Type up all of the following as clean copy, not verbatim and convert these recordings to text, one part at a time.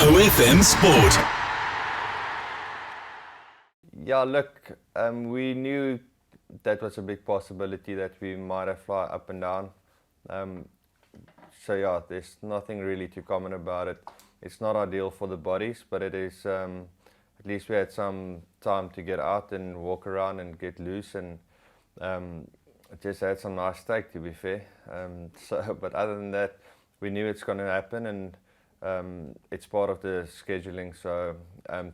OFM Sport. Yeah, look, we knew that was a big possibility that we might have fly up and down. So yeah, there's nothing really to comment about it. It's not ideal for the bodies, but it is. At least we had some time to get out and walk around and get loose, and just had some nice steak, to be fair. But other than that, we knew it's going to happen, and it's part of the scheduling. So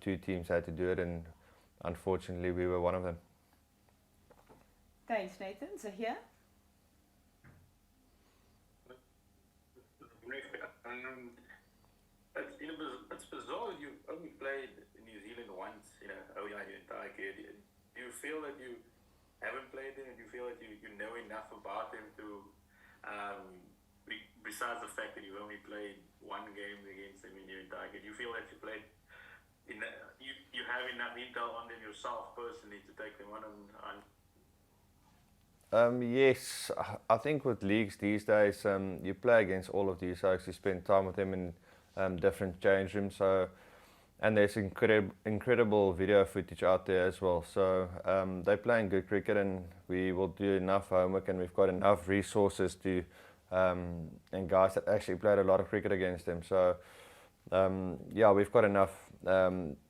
two teams had to do it, and unfortunately, we were one of them. Thanks, Nathan. So here. It's bizarre. You only played in New Zealand once, ODI your entire career. Do you feel that you haven't played them, and you feel that you know enough about them to, besides the fact that you only played one game against them in your entire career, do you feel that you played? You have enough intel on them yourself personally to take them on? Yes, I think with leagues these days, you play against all of these folks. You spend time with them in different change rooms. So, and there's incredible video footage out there as well. So they're playing good cricket, and we will do enough homework, and we've got enough resources to, and guys that actually played a lot of cricket against them. So yeah, we've got enough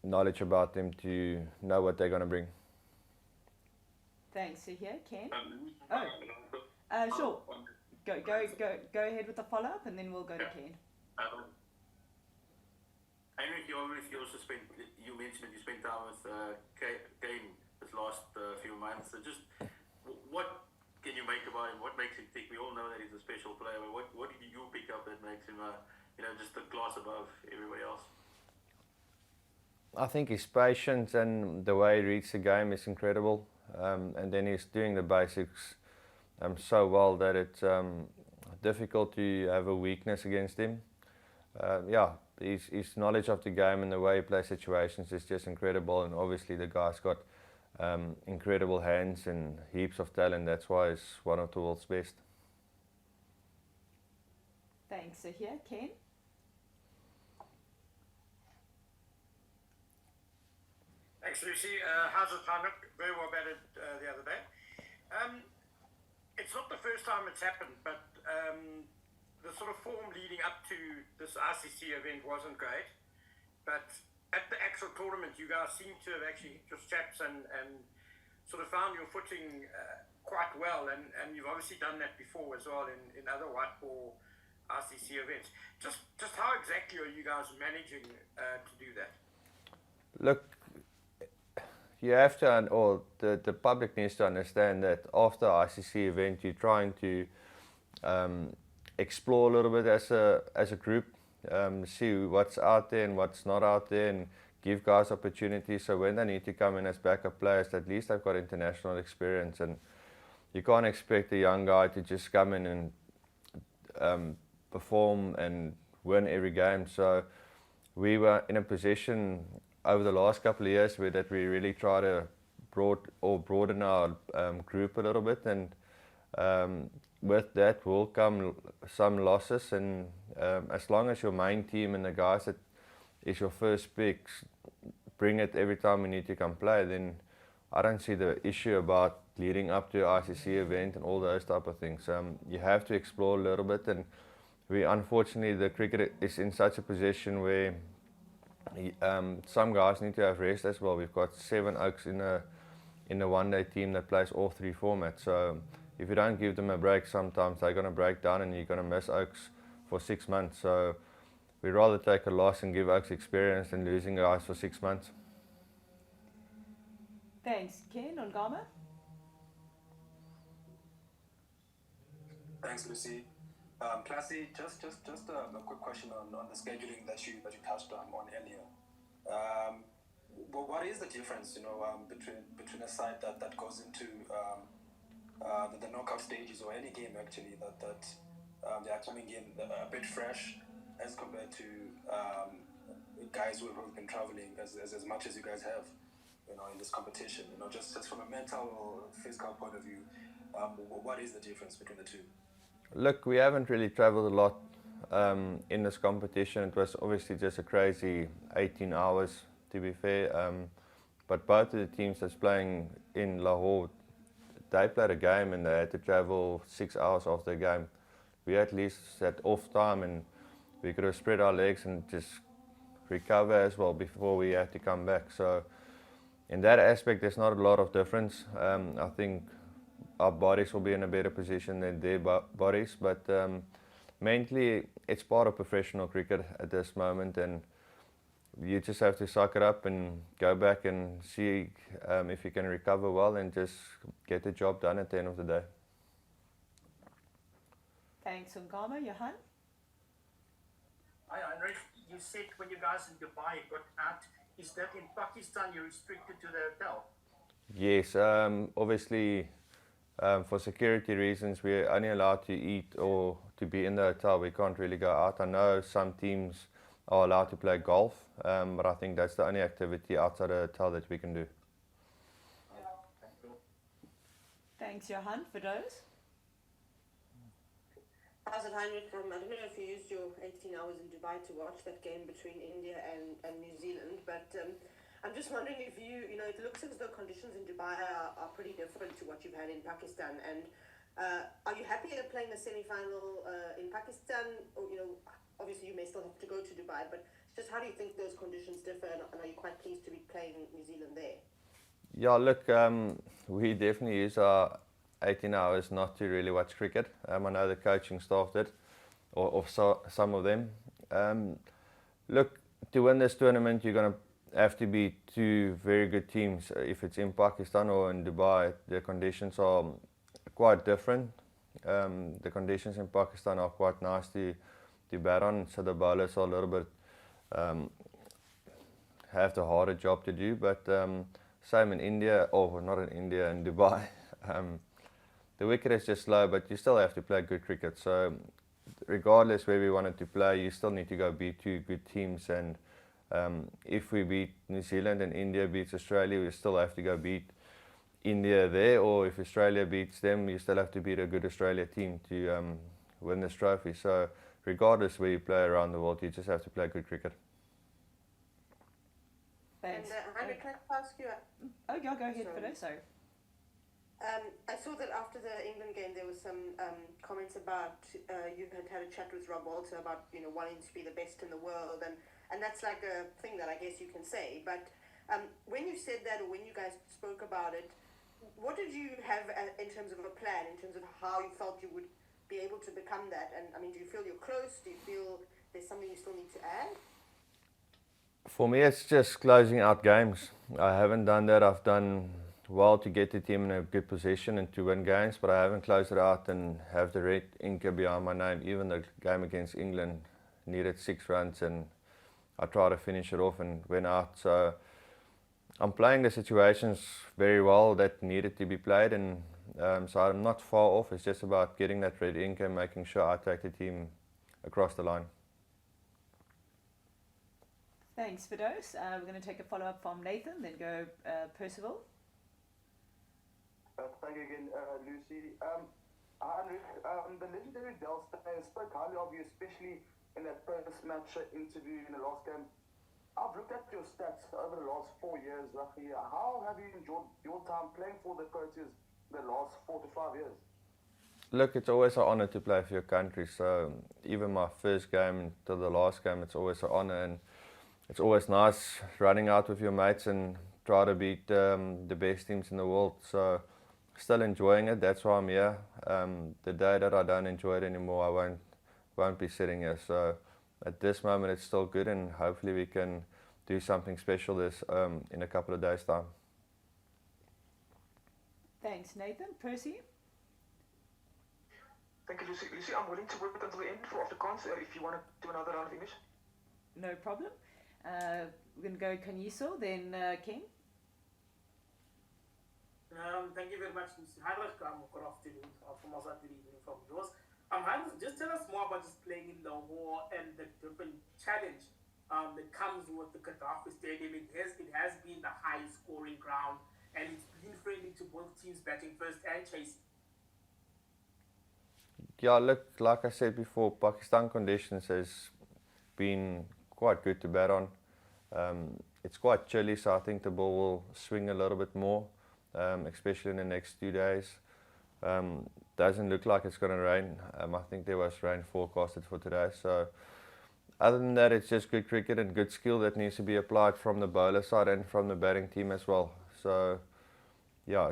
knowledge about them to know what they're going to bring. Thanks. So here, Ken. Sure. Go ahead with the follow-up, and then we'll go to Ken. Heinrich, you also you mentioned that you spent time with Kane this last few months. So just what can you make about him? What makes him tick? We all know that he's a special player, but what did you pick up that makes him, just a class above everybody else? I think his patience and the way he reads the game is incredible. And then he's doing the basics so well that it's difficult to have a weakness against him. His knowledge of the game and the way he plays situations is just incredible, and obviously the guy's got incredible hands and heaps of talent. That's why he's one of the world's best. Thanks. So here, Ken. Thanks, Lucy. How's it, Heinrich? Very well batted the other day. It's not the first time it's happened, but the sort of form leading up to this ICC event wasn't great. But at the actual tournament, you guys seem to have actually hit your straps and sort of found your footing quite well. And you've obviously done that before as well in other white ball ICC events. Just how exactly are you guys managing to do that? Look, you have to, or the public needs to understand that after ICC event, you're trying to explore a little bit as a group, see what's out there and what's not out there, and give guys opportunities. So when they need to come in as backup players, at least they've got international experience, and you can't expect a young guy to just come in and perform and win every game. So we were in a position over the last couple of years that we really try to broaden our group a little bit, and with that will come some losses, and as long as your main team and the guys that is your first picks bring it every time we need to come play, then I don't see the issue about leading up to ICC event and all those type of things. You have to explore a little bit, and unfortunately the cricket is in such a position where some guys need to have rest as well. We've got 7 Oaks in the one-day team that plays all 3 formats. So if you don't give them a break, sometimes they're going to break down and you're going to miss Oaks for 6 months. So we'd rather take a loss and give Oaks experience than losing guys for 6 months. Thanks. Ken, on Gama? Thanks, Lucy. Classy, just a quick question on the scheduling that you touched on earlier. What is the difference, between a side that goes into the knockout stages, or any game actually, that they are coming in a bit fresh as compared to guys who have been traveling as much as you guys have, in this competition? Just from a mental or physical point of view, what is the difference between the two? Look, we haven't really traveled a lot in this competition. It was obviously just a crazy 18 hours, to be fair. But both of the teams that's playing in Lahore, they played a game and they had to travel 6 hours after the game. We at least had off time and we could have spread our legs and just recover as well before we had to come back. So in that aspect, there's not a lot of difference. I think our bodies will be in a better position than their bodies, but mentally, it's part of professional cricket at this moment, and you just have to suck it up and go back and see if you can recover well and just get the job done at the end of the day. Thanks, Ungama. Johan? Hi, Heinrich. You said when you guys in Dubai got out, is that in Pakistan you're restricted to the hotel? Yes, obviously for security reasons we're only allowed to eat or to be in the hotel. We can't really go out. I know some teams are allowed to play golf, but I think that's the only activity outside the hotel that we can do. Thanks, Johan, for those. How's it, Heinrich? I don't know if you used your 18 hours in Dubai to watch that game between India and New Zealand, but I'm just wondering if it looks as though conditions in Dubai are pretty different to what you've had in Pakistan. And are you happy at playing a semi-final in Pakistan? Or, obviously you may still have to go to Dubai, but just how do you think those conditions differ? And are you quite pleased to be playing New Zealand there? Yeah, look, we definitely use our 18 hours not to really watch cricket. I know the coaching staff did, or some of them. Look, to win this tournament, you're going to have to beat two very good teams. If it's in Pakistan or in Dubai, the conditions are quite different. The conditions in Pakistan are quite nice to bat on, so the bowlers are a little bit have the harder job to do. But same in India, or not in India, in Dubai. The wicket is just slow, but you still have to play good cricket. So regardless where we wanted to play, you still need to go beat two good teams. And if we beat New Zealand and India beats Australia, we still have to go beat India there. Or if Australia beats them, you still have to beat a good Australia team to win this trophy. So regardless where you play around the world, you just have to play good cricket. Thanks. And Heinrich, can I ask you? Oh, yeah, go ahead, Fido. Sorry. I saw that after the England game there was some comments about you had a chat with Rob Walter about wanting to be the best in the world, and that's like a thing that I guess you can say. But when you said that, or when you guys spoke about it, what did you have in terms of a plan, in terms of how you felt you would be able to become that? And I mean, do you feel you're close? Do you feel there's something you still need to add? For me, it's just closing out games. I haven't done that. I've done well to get the team in a good position and to win games, but I haven't closed it out and have the red ink behind my name. Even the game against England needed 6 runs and I tried to finish it off and went out. So I'm playing the situations very well that needed to be played, and so I'm not far off. It's just about getting that red ink and making sure I take the team across the line. Thanks, Fidos. We're going to take a follow-up from Nathan, then go Percival. Thank you again, Lucy. Heinrich, the legendary Del Steyn spoke highly of you, especially in that post-match interview in the last game. I've looked at your stats over the last 4 years, roughly. How have you enjoyed your time playing for the Proteas the last 4 to 5 years? Look, it's always an honour to play for your country. So even my first game to the last game, it's always an honour, and it's always nice running out with your mates and try to beat the best teams in the world. So still enjoying it. That's why I'm here. The day that I don't enjoy it anymore, I won't be sitting here. So at this moment, it's still good, and hopefully we can do something special this in a couple of days' time. Thanks, Nathan. Percy? Thank you, Lucy. Lucy, I'm willing to work until the end for Afrikaans if you want to do another round of English. No problem. We're going to go Kanyiso, then Ken. Thank you very much, Mr. Heinrich. Good afternoon from us, good evening from yours. Heinrich, just tell us more about just playing in Lahore and the different challenge that comes with the Gaddafi Stadium. It has been the highest scoring ground, and it's been friendly to both teams batting first and chasing. yeah, look, like I said before, Pakistan conditions has been quite good to bat on. It's quite chilly, so I think the ball will swing a little bit more, especially in the next 2 days. Doesn't look like it's going to rain. I think there was rain forecasted for today. So other than that, it's just good cricket and good skill that needs to be applied from the bowler side and from the batting team as well. So yeah,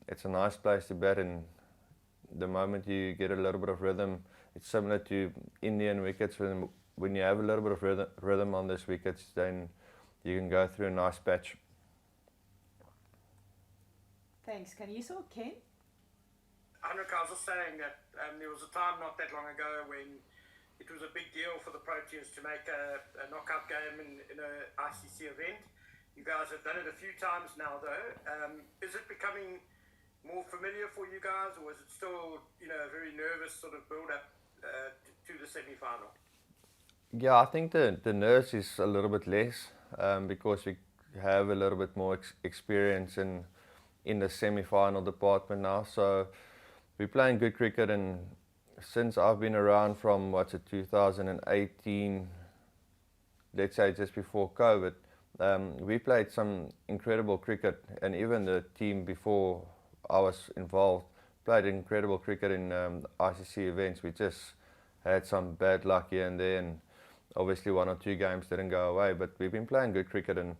it's a nice place to bat, and the moment you get a little bit of rhythm, it's similar to Indian wickets. When you have a little bit of rhythm on these wickets, then you can go through a nice patch. Thanks. Can you saw Ken? Heinrich, I was just saying that there was a time not that long ago when it was a big deal for the Proteas to make a knockout game in an ICC event. You guys have done it a few times now, though. Is it becoming more familiar for you guys, or is it still, a very nervous sort of build-up to the semi-final? Yeah, I think the nerves is a little bit less because we have a little bit more experience in the semi-final department now. So we're playing good cricket, and since I've been around from 2018, let's say just before COVID, we played some incredible cricket, and even the team before I was involved played incredible cricket in ICC events. We just had some bad luck here and there, and obviously 1 or 2 games didn't go away, but we've been playing good cricket, and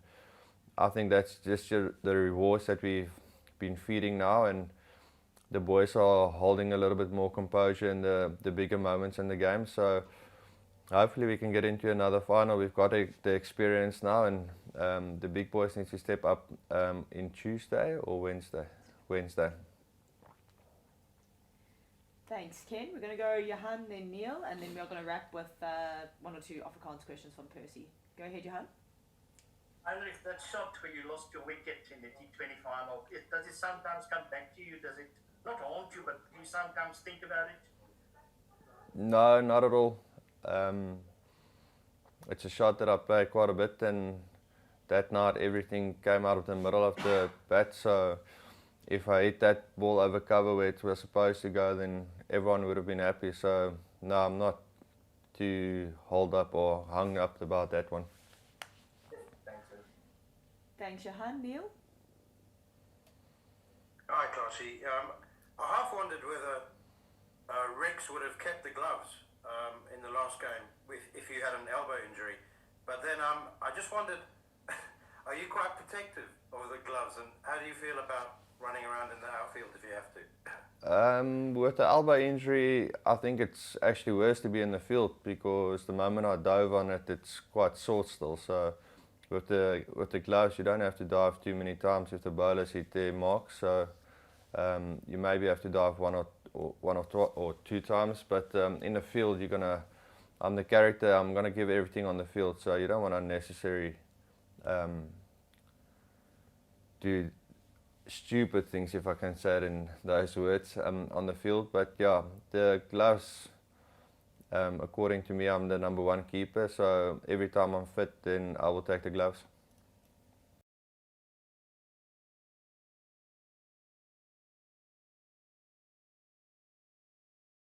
I think that's just the rewards that we've been feeding now, and the boys are holding a little bit more composure in the bigger moments in the game. So hopefully we can get into another final. We've got the experience now, and the big boys need to step up in Tuesday or Wednesday. Thanks, Ken. We're going to go Johan, then Neil, and then we're going to wrap with 1 or 2 Afrikaans questions from Percy. Go ahead, Johan. Heinrich, that shot where you lost your wicket in the T20 final, does it sometimes come back to you? Does it not haunt you, but do you sometimes think about it? No, not at all. It's a shot that I play quite a bit, and that night everything came out of the middle of the bat, so if I hit that ball over cover where it was supposed to go, then everyone would have been happy. So no, I'm not too holed up or hung up about that one. Thanks, Johan. Neil? Hi, Klaasie. I half wondered whether Rex would have kept the gloves in the last game if you had an elbow injury. But then I just wondered, are you quite protective of the gloves, and how do you feel about running around in the outfield if you have to? With the elbow injury, I think it's actually worse to be in the field, because the moment I dove on it, it's quite sore still. So with the gloves, you don't have to dive too many times if the bowlers hit their mark. So you maybe have to dive one or two times, but in the field, I'm the character. I'm gonna give everything on the field. So you don't want unnecessary do stupid things, if I can say it in those words, on the field. But yeah, the gloves, according to me, I'm the #1 keeper, so every time I'm fit, then I will take the gloves.